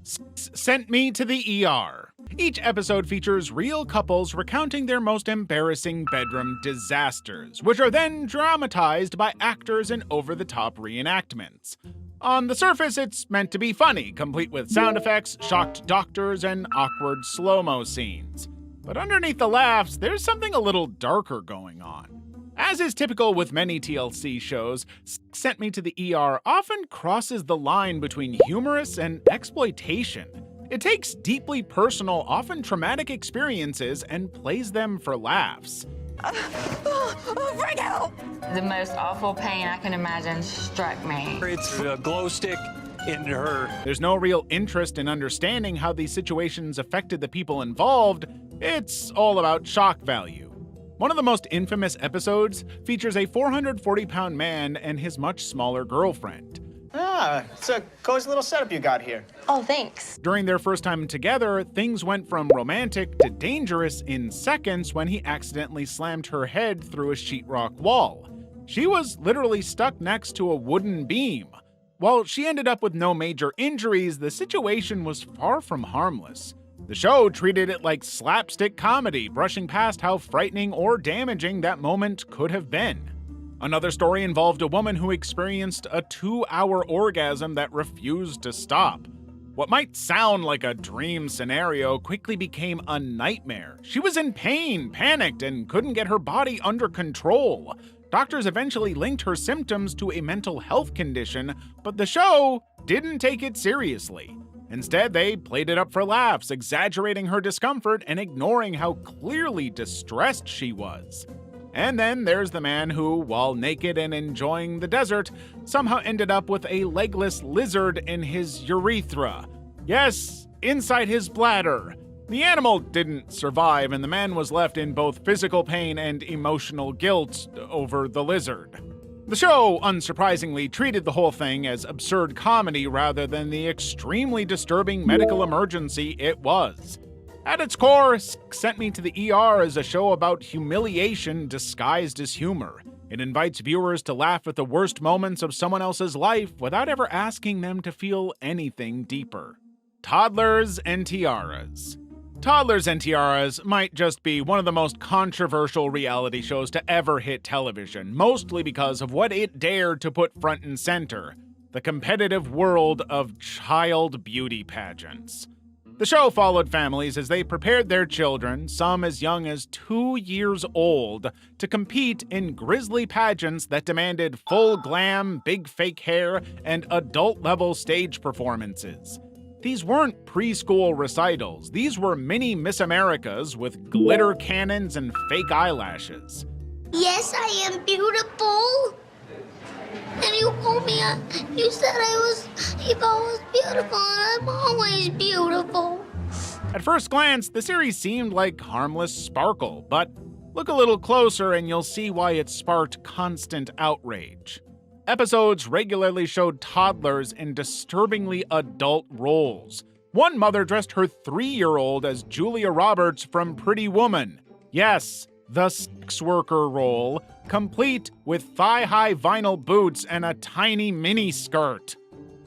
Sent Me to the ER. Each episode features real couples recounting their most embarrassing bedroom disasters, which are then dramatized by actors in over-the-top reenactments. On the surface, it's meant to be funny, complete with sound effects, shocked doctors, and awkward slow-mo scenes. But underneath the laughs, there's something a little darker going on. As is typical with many TLC shows, Sent Me to the ER often crosses the line between humorous and exploitation. It takes deeply personal, often traumatic experiences and plays them for laughs. Freak out! The most awful pain I can imagine struck me. It's a glow stick in her. There's no real interest in understanding how these situations affected the people involved. It's all about shock value. One of the most infamous episodes features a 440-pound man and his much smaller girlfriend. It's a cozy little setup you got here. Oh, thanks. During their first time together, things went from romantic to dangerous in seconds when he accidentally slammed her head through a sheetrock wall. She was literally stuck next to a wooden beam. While she ended up with no major injuries, the situation was far from harmless. The show treated it like slapstick comedy, brushing past how frightening or damaging that moment could have been. Another story involved a woman who experienced a 2-hour orgasm that refused to stop. What might sound like a dream scenario quickly became a nightmare. She was in pain, panicked, and couldn't get her body under control. Doctors eventually linked her symptoms to a mental health condition, but the show didn't take it seriously. Instead, they played it up for laughs, exaggerating her discomfort and ignoring how clearly distressed she was. And then there's the man who, while naked and enjoying the desert, somehow ended up with a legless lizard in his urethra. Yes, inside his bladder. The animal didn't survive, and the man was left in both physical pain and emotional guilt over the lizard. The show, unsurprisingly, treated the whole thing as absurd comedy rather than the extremely disturbing medical emergency it was. At its core, Sent Me to the ER is a show about humiliation disguised as humor. It invites viewers to laugh at the worst moments of someone else's life without ever asking them to feel anything deeper. Toddlers and Tiaras. Toddlers and Tiaras might just be one of the most controversial reality shows to ever hit television, mostly because of what it dared to put front and center: the competitive world of child beauty pageants. The show followed families as they prepared their children, some as young as 2 years old, to compete in grisly pageants that demanded full glam, big fake hair, and adult-level stage performances. These weren't preschool recitals. These were mini Miss Americas with glitter cannons and fake eyelashes. Yes, I am beautiful. And you told me, you said if I was beautiful, and I'm always beautiful. At first glance, the series seemed like harmless sparkle, but look a little closer and you'll see why it sparked constant outrage. Episodes regularly showed toddlers in disturbingly adult roles. One mother dressed her 3-year-old as Julia Roberts from Pretty Woman. Yes, the sex worker role, complete with thigh-high vinyl boots and a tiny mini-skirt.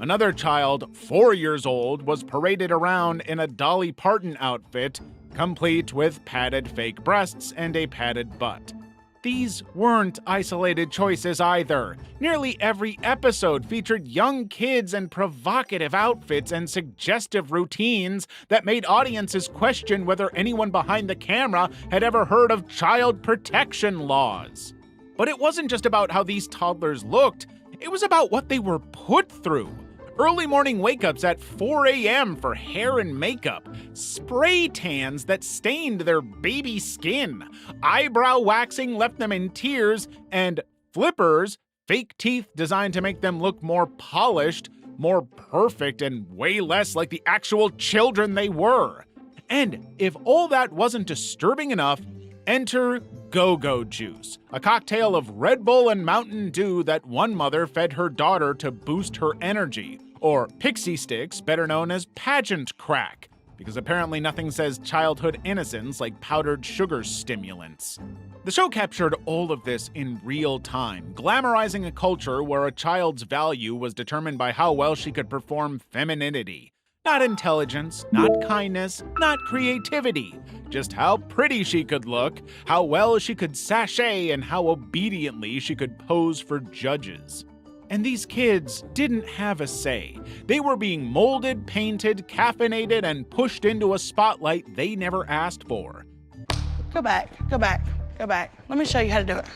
Another child, 4 years old, was paraded around in a Dolly Parton outfit, complete with padded fake breasts and a padded butt. These weren't isolated choices either. Nearly every episode featured young kids and provocative outfits and suggestive routines that made audiences question whether anyone behind the camera had ever heard of child protection laws. But it wasn't just about how these toddlers looked, it was about what they were put through. Early morning wake-ups at 4 a.m. for hair and makeup, spray tans that stained their baby skin, eyebrow waxing left them in tears, and flippers, fake teeth designed to make them look more polished, more perfect, and way less like the actual children they were. And if all that wasn't disturbing enough, enter Go-Go Juice, a cocktail of Red Bull and Mountain Dew that one mother fed her daughter to boost her energy. Or Pixie Sticks, better known as pageant crack, because apparently nothing says childhood innocence like powdered sugar stimulants. The show captured all of this in real time, glamorizing a culture where a child's value was determined by how well she could perform femininity. Not intelligence, not kindness, not creativity. Just how pretty she could look, how well she could sashay, and how obediently she could pose for judges. And these kids didn't have a say. They were being molded, painted, caffeinated, and pushed into a spotlight they never asked for. Go back, go back, go back. Let me show you how to do it.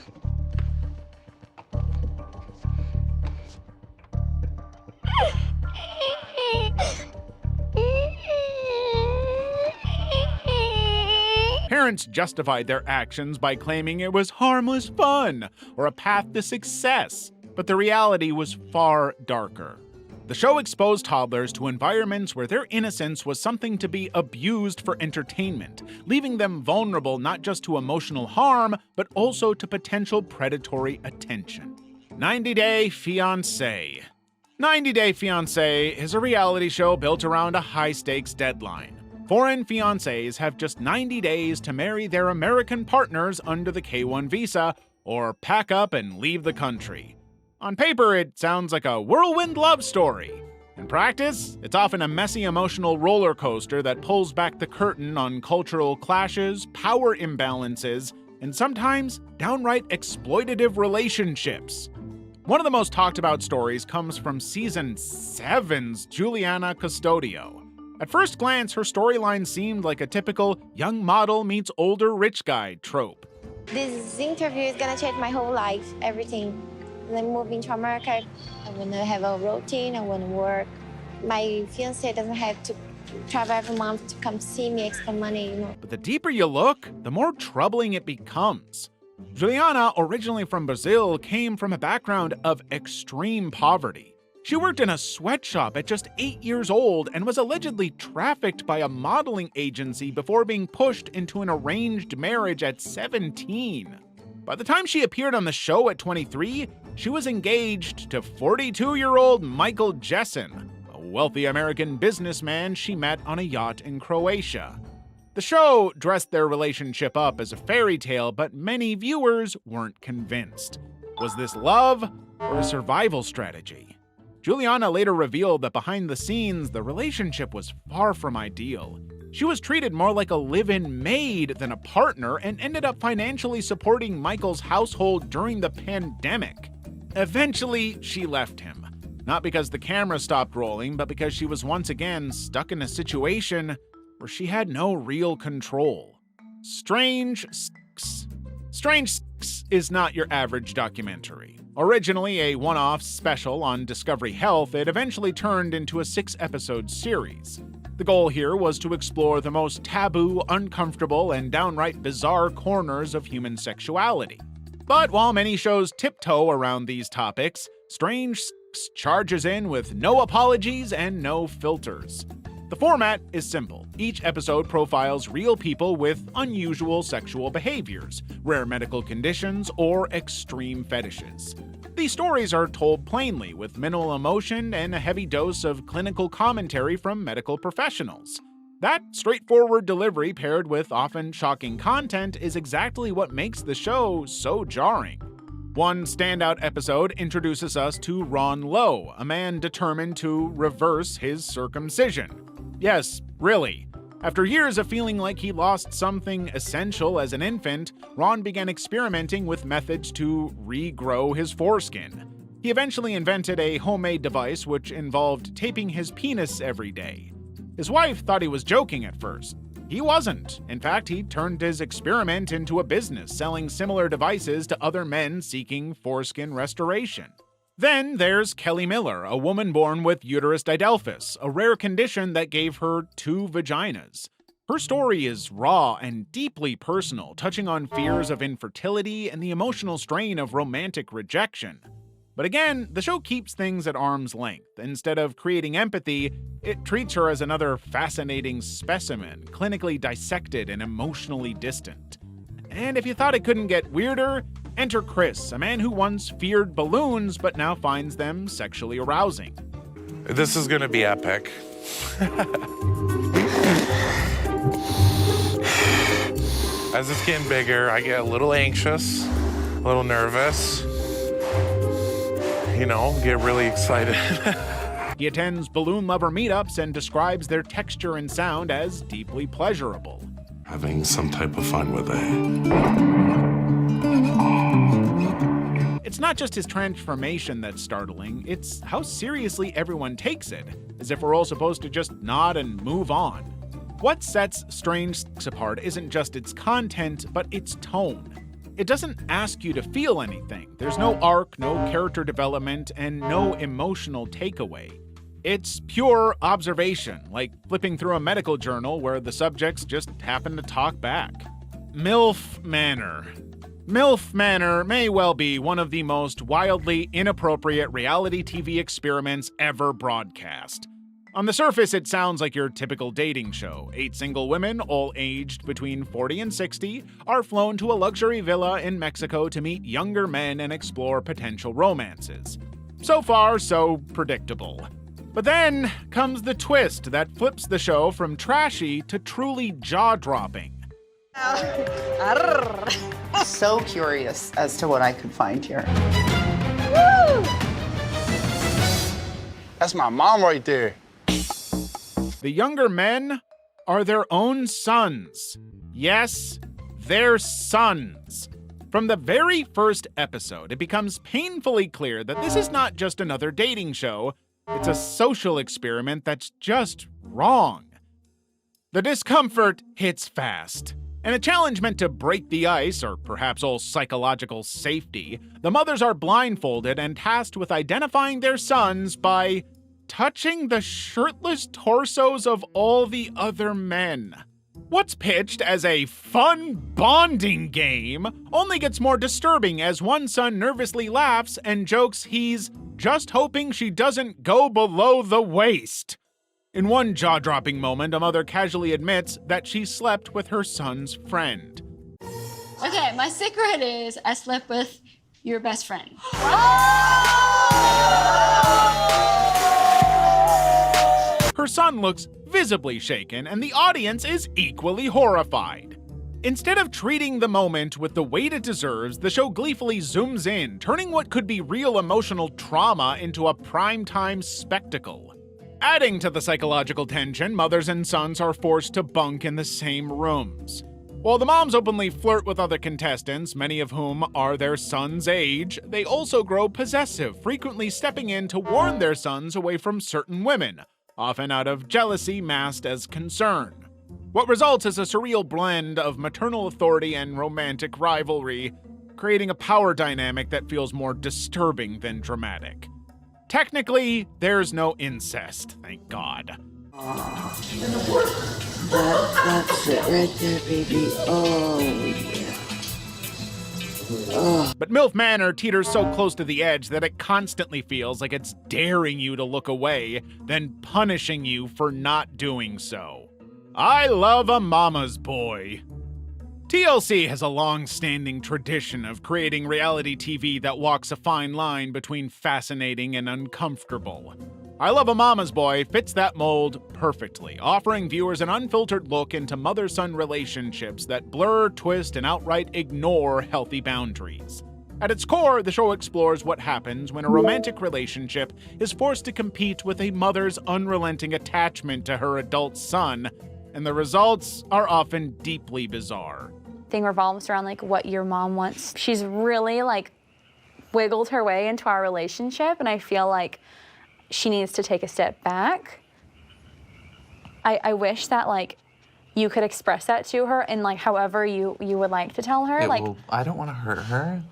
Parents justified their actions by claiming it was harmless fun or a path to success. But the reality was far darker. The show exposed toddlers to environments where their innocence was something to be abused for entertainment, leaving them vulnerable not just to emotional harm, but also to potential predatory attention. 90 Day Fiance. 90 Day Fiance is a reality show built around a high-stakes deadline. Foreign fiancés have just 90 days to marry their American partners under the K-1 visa or pack up and leave the country. On paper, it sounds like a whirlwind love story. In practice, it's often a messy emotional roller coaster that pulls back the curtain on cultural clashes, power imbalances, and sometimes downright exploitative relationships. One of the most talked about stories comes from season 7's Juliana Custodio. At first glance, her storyline seemed like a typical young model meets older rich guy trope. This interview is gonna change my whole life, everything. When I'm moving to America, I wanna have a routine, I wanna work. My fiance doesn't have to travel every month to come see me, extra money, you know. But the deeper you look, the more troubling it becomes. Juliana, originally from Brazil, came from a background of extreme poverty. She worked in a sweatshop at just 8 years old and was allegedly trafficked by a modeling agency before being pushed into an arranged marriage at 17. By the time she appeared on the show at 23, she was engaged to 42-year-old Michael Jessen, a wealthy American businessman she met on a yacht in Croatia. The show dressed their relationship up as a fairy tale, but many viewers weren't convinced. Was this love or a survival strategy? Juliana later revealed that behind the scenes, the relationship was far from ideal. She was treated more like a live-in maid than a partner and ended up financially supporting Michael's household during the pandemic. Eventually, she left him. Not because the camera stopped rolling, but because she was once again stuck in a situation where she had no real control. Strange is not your average documentary. Originally a one-off special on Discovery Health, it eventually turned into a 6-episode series. The goal here was to explore the most taboo, uncomfortable, and downright bizarre corners of human sexuality. But while many shows tiptoe around these topics, Strange charges in with no apologies and no filters. The format is simple. Each episode profiles real people with unusual sexual behaviors, rare medical conditions, or extreme fetishes. These stories are told plainly, with minimal emotion and a heavy dose of clinical commentary from medical professionals. That straightforward delivery paired with often shocking content is exactly what makes the show so jarring. One standout episode introduces us to Ron Lowe, a man determined to reverse his circumcision. Yes, really. After years of feeling like he lost something essential as an infant, Ron began experimenting with methods to regrow his foreskin. He eventually invented a homemade device which involved taping his penis every day. His wife thought he was joking at first. He wasn't. In fact, he turned his experiment into a business, selling similar devices to other men seeking foreskin restoration. Then there's Kelly Miller, a woman born with uterus didelphys, a rare condition that gave her 2 vaginas. Her story is raw and deeply personal, touching on fears of infertility and the emotional strain of romantic rejection. But again, the show keeps things at arm's length. Instead of creating empathy, it treats her as another fascinating specimen, clinically dissected and emotionally distant. And if you thought it couldn't get weirder, enter Chris, a man who once feared balloons but now finds them sexually arousing. This is gonna be epic. As it's getting bigger, I get a little anxious, a little nervous, get really excited. He attends balloon lover meetups and describes their texture and sound as deeply pleasurable. Having some type of fun with it. It's not just his transformation that's startling, it's how seriously everyone takes it, as if we're all supposed to just nod and move on. What sets Strange Sex apart isn't just its content, but its tone. It doesn't ask you to feel anything. There's no arc, no character development, and no emotional takeaway. It's pure observation, like flipping through a medical journal where the subjects just happen to talk back. MILF Manor. MILF Manor may well be one of the most wildly inappropriate reality TV experiments ever broadcast. On the surface, it sounds like your typical dating show. 8 single women, all aged between 40 and 60, are flown to a luxury villa in Mexico to meet younger men and explore potential romances. So far, so predictable. But then comes the twist that flips the show from trashy to truly jaw-dropping. So curious as to what I could find here. Woo! That's my mom right there. The younger men are their own sons. Yes, their sons. From the very first episode, it becomes painfully clear that this is not just another dating show, it's a social experiment that's just wrong. The discomfort hits fast. In a challenge meant to break the ice, or perhaps all psychological safety, the mothers are blindfolded and tasked with identifying their sons by touching the shirtless torsos of all the other men. What's pitched as a fun bonding game only gets more disturbing as one son nervously laughs and jokes he's just hoping she doesn't go below the waist. In one jaw-dropping moment, a mother casually admits that she slept with her son's friend. Okay, my secret is I slept with your best friend. Her son looks visibly shaken, and the audience is equally horrified. Instead of treating the moment with the weight it deserves, the show gleefully zooms in, turning what could be real emotional trauma into a primetime spectacle. Adding to the psychological tension, mothers and sons are forced to bunk in the same rooms. While the moms openly flirt with other contestants, many of whom are their son's age, they also grow possessive, frequently stepping in to warn their sons away from certain women, often out of jealousy masked as concern. What results is a surreal blend of maternal authority and romantic rivalry, creating a power dynamic that feels more disturbing than dramatic. Technically, there's no incest, thank God. That's it right there, baby. Oh, yeah. But MILF Manor teeters so close to the edge that it constantly feels like it's daring you to look away, then punishing you for not doing so. I love a mama's boy. TLC has a long-standing tradition of creating reality TV that walks a fine line between fascinating and uncomfortable. I Love a Mama's Boy fits that mold perfectly, offering viewers an unfiltered look into mother-son relationships that blur, twist, and outright ignore healthy boundaries. At its core, the show explores what happens when a romantic relationship is forced to compete with a mother's unrelenting attachment to her adult son, and the results are often deeply bizarre. Thing revolves around like what your mom wants. She's really like wiggled her way into our relationship, and I feel like she needs to take a step back. I wish that like you could express that to her in like however you would like to tell her. I don't want to hurt her.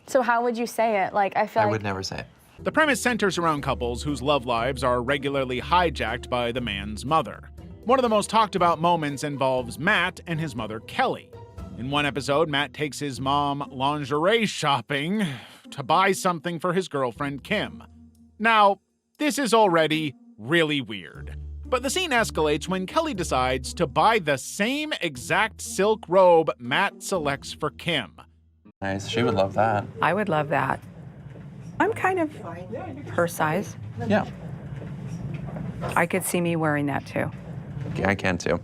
So how would you say it? Like I would never say it. The premise centers around couples whose love lives are regularly hijacked by the man's mother. One of the most talked about moments involves Matt and his mother Kelly. In one episode, Matt takes his mom lingerie shopping to buy something for his girlfriend, Kim. Now, this is already really weird, but the scene escalates when Kelly decides to buy the same exact silk robe Matt selects for Kim. Nice, she would love that. I would love that. I'm kind of her size. Yeah. I could see me wearing that too. I can too.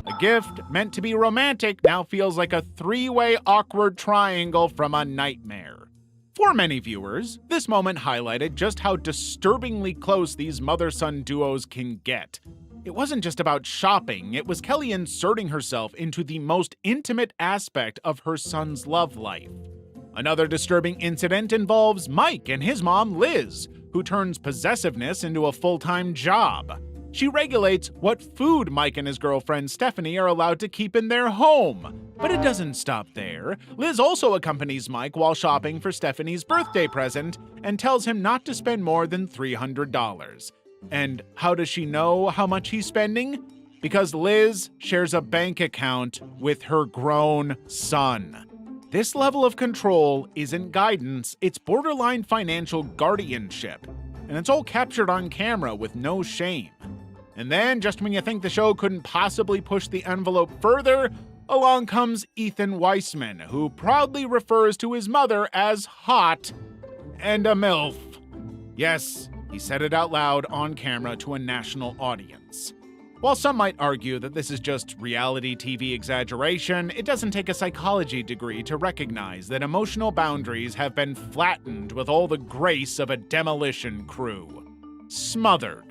A gift meant to be romantic now feels like a three-way awkward triangle from a nightmare. For many viewers, this moment highlighted just how disturbingly close these mother-son duos can get. It wasn't just about shopping, it was Kelly inserting herself into the most intimate aspect of her son's love life. Another disturbing incident involves Mike and his mom, Liz, who turns possessiveness into a full-time job. She regulates what food Mike and his girlfriend Stephanie are allowed to keep in their home. But it doesn't stop there. Liz also accompanies Mike while shopping for Stephanie's birthday present and tells him not to spend more than $300. And how does she know how much he's spending? Because Liz shares a bank account with her grown son. This level of control isn't guidance, it's borderline financial guardianship. And it's all captured on camera with no shame. And then, just when you think the show couldn't possibly push the envelope further, along comes Ethan Weissman, who proudly refers to his mother as hot and a MILF. Yes, he said it out loud on camera to a national audience. While some might argue that this is just reality TV exaggeration, it doesn't take a psychology degree to recognize that emotional boundaries have been flattened with all the grace of a demolition crew. Smothered.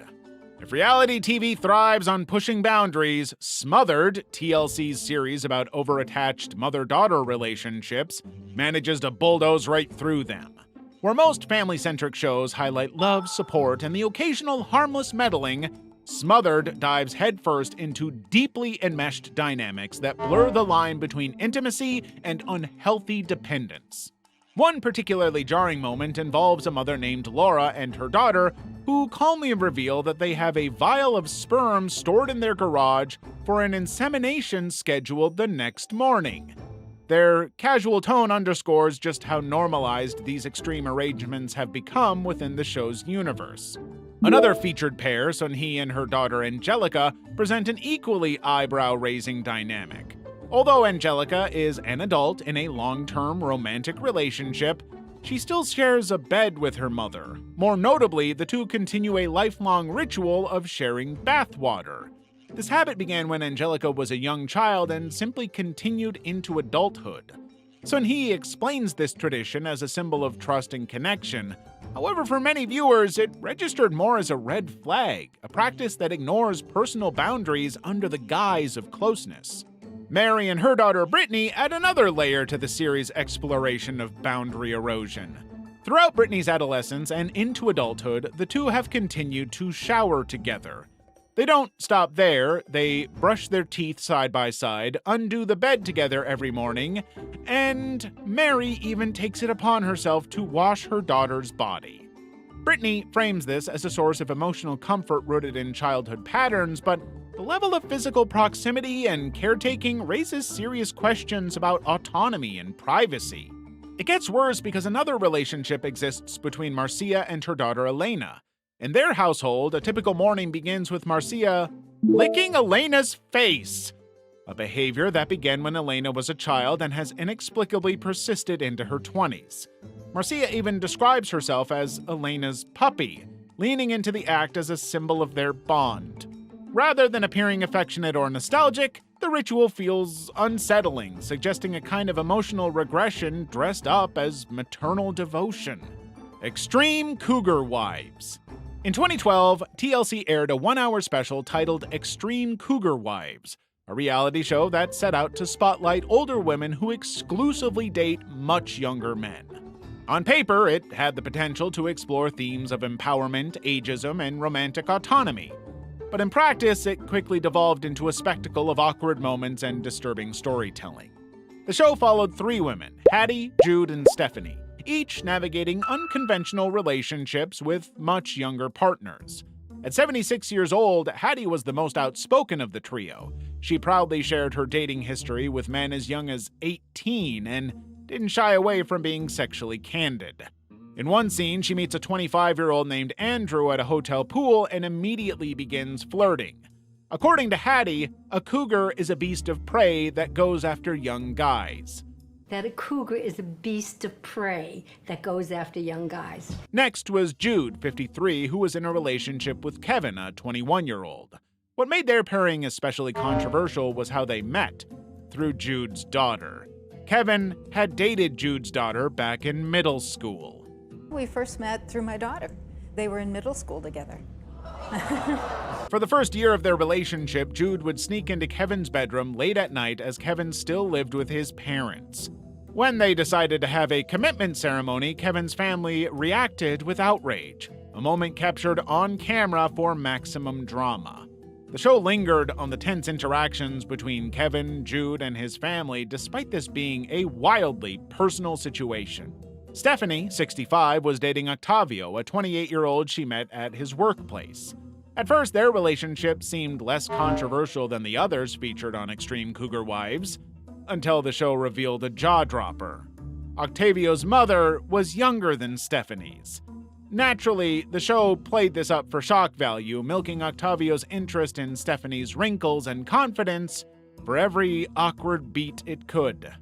If reality TV thrives on pushing boundaries, Smothered, TLC's series about overattached mother-daughter relationships, manages to bulldoze right through them. Where most family-centric shows highlight love, support, and the occasional harmless meddling, Smothered dives headfirst into deeply enmeshed dynamics that blur the line between intimacy and unhealthy dependence. One particularly jarring moment involves a mother named Laura and her daughter, who calmly reveal that they have a vial of sperm stored in their garage for an insemination scheduled the next morning. Their casual tone underscores just how normalized these extreme arrangements have become within the show's universe. Another featured pair, Sunhee and her daughter Angelica, present an equally eyebrow-raising dynamic. Although Angelica is an adult in a long-term romantic relationship, she still shares a bed with her mother. More notably, the two continue a lifelong ritual of sharing bathwater. This habit began when Angelica was a young child and simply continued into adulthood. Sunhee explains this tradition as a symbol of trust and connection. However, for many viewers, it registered more as a red flag, a practice that ignores personal boundaries under the guise of closeness. Mary and her daughter Brittany add another layer to the series' exploration of boundary erosion. Throughout Brittany's adolescence and into adulthood, the two have continued to shower together. They don't stop there, they brush their teeth side by side, undo the bed together every morning, and Mary even takes it upon herself to wash her daughter's body. Brittany frames this as a source of emotional comfort rooted in childhood patterns, but the level of physical proximity and caretaking raises serious questions about autonomy and privacy. It gets worse because another relationship exists between Marcia and her daughter Elena. In their household, a typical morning begins with Marcia licking Elena's face, a behavior that began when Elena was a child and has inexplicably persisted into her 20s. Marcia even describes herself as Elena's puppy, leaning into the act as a symbol of their bond. Rather than appearing affectionate or nostalgic, the ritual feels unsettling, suggesting a kind of emotional regression dressed up as maternal devotion. Extreme Cougar Wives. In 2012, TLC aired a one-hour special titled Extreme Cougar Wives, a reality show that set out to spotlight older women who exclusively date much younger men. On paper, it had the potential to explore themes of empowerment, ageism, and romantic autonomy. But in practice, it quickly devolved into a spectacle of awkward moments and disturbing storytelling. The show followed three women, Hattie, Jude, and Stephanie, each navigating unconventional relationships with much younger partners. At 76 years old, Hattie was the most outspoken of the trio. She proudly shared her dating history with men as young as 18 and didn't shy away from being sexually candid. In one scene, she meets a 25-year-old named Andrew at a hotel pool and immediately begins flirting. According to Hattie, a cougar is a beast of prey that goes after young guys. That a cougar is a beast of prey that goes after young guys. Next was Jude, 53, who was in a relationship with Kevin, a 21-year-old. What made their pairing especially controversial was how they met, through Jude's daughter. Kevin had dated Jude's daughter back in middle school. We first met through my daughter. They were in middle school together. For the first year of their relationship, Jude would sneak into Kevin's bedroom late at night as Kevin still lived with his parents. When they decided to have a commitment ceremony, Kevin's family reacted with outrage, a moment captured on camera for maximum drama. The show lingered on the tense interactions between Kevin, Jude, and his family, despite this being a wildly personal situation. Stephanie, 65, was dating Octavio, a 28-year-old she met at his workplace. At first, their relationship seemed less controversial than the others featured on Extreme Cougar Wives, until the show revealed a jaw-dropper. Octavio's mother was younger than Stephanie's. Naturally, the show played this up for shock value, milking Octavio's interest in Stephanie's wrinkles and confidence for every awkward beat it could.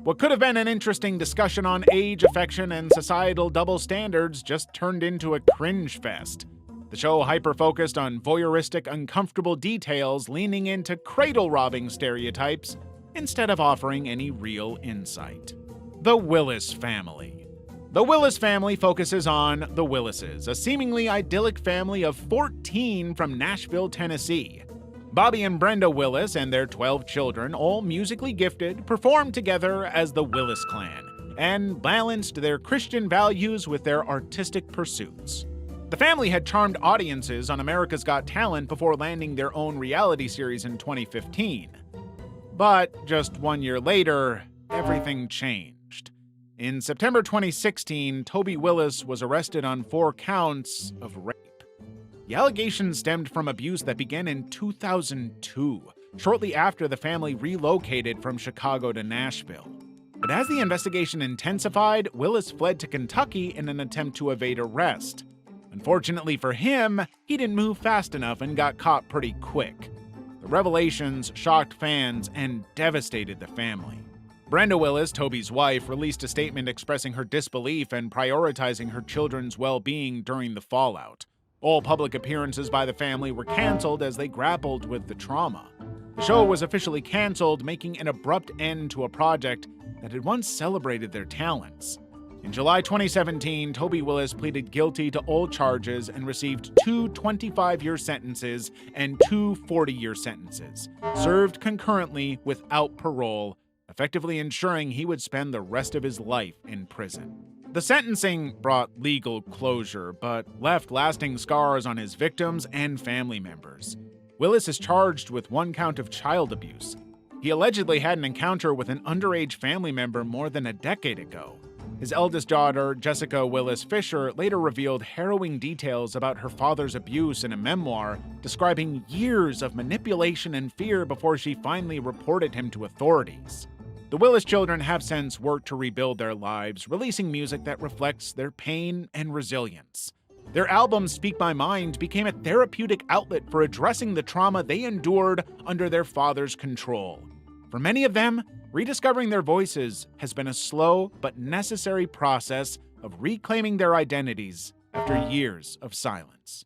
What could have been an interesting discussion on age, affection, and societal double standards just turned into a cringe fest. The show hyper-focused on voyeuristic, uncomfortable details, leaning into cradle-robbing stereotypes instead of offering any real insight. The Willis Family. The Willis Family focuses on the Willises, a seemingly idyllic family of 14 from Nashville, Tennessee. Bobby and Brenda Willis and their 12 children, all musically gifted, performed together as the Willis Clan and balanced their Christian values with their artistic pursuits. The family had charmed audiences on America's Got Talent before landing their own reality series in 2015. But just 1 year later, everything changed. In September 2016, Toby Willis was arrested on 4 counts of rape. The allegations stemmed from abuse that began in 2002, shortly after the family relocated from Chicago to Nashville. But as the investigation intensified, Willis fled to Kentucky in an attempt to evade arrest. Unfortunately for him, he didn't move fast enough and got caught pretty quick. The revelations shocked fans and devastated the family. Brenda Willis, Toby's wife, released a statement expressing her disbelief and prioritizing her children's well-being during the fallout. All public appearances by the family were canceled as they grappled with the trauma. The show was officially canceled, making an abrupt end to a project that had once celebrated their talents. In July 2017, Toby Willis pleaded guilty to all charges and received 2 25-year sentences and 2 40-year sentences, served concurrently without parole, effectively ensuring he would spend the rest of his life in prison. The sentencing brought legal closure, but left lasting scars on his victims and family members. Willis is charged with 1 count of child abuse. He allegedly had an encounter with an underage family member more than a decade ago. His eldest daughter, Jessica Willis Fisher, later revealed harrowing details about her father's abuse in a memoir, describing years of manipulation and fear before she finally reported him to authorities. The Willis children have since worked to rebuild their lives, releasing music that reflects their pain and resilience. Their album, Speak My Mind, became a therapeutic outlet for addressing the trauma they endured under their father's control. For many of them, rediscovering their voices has been a slow but necessary process of reclaiming their identities after years of silence.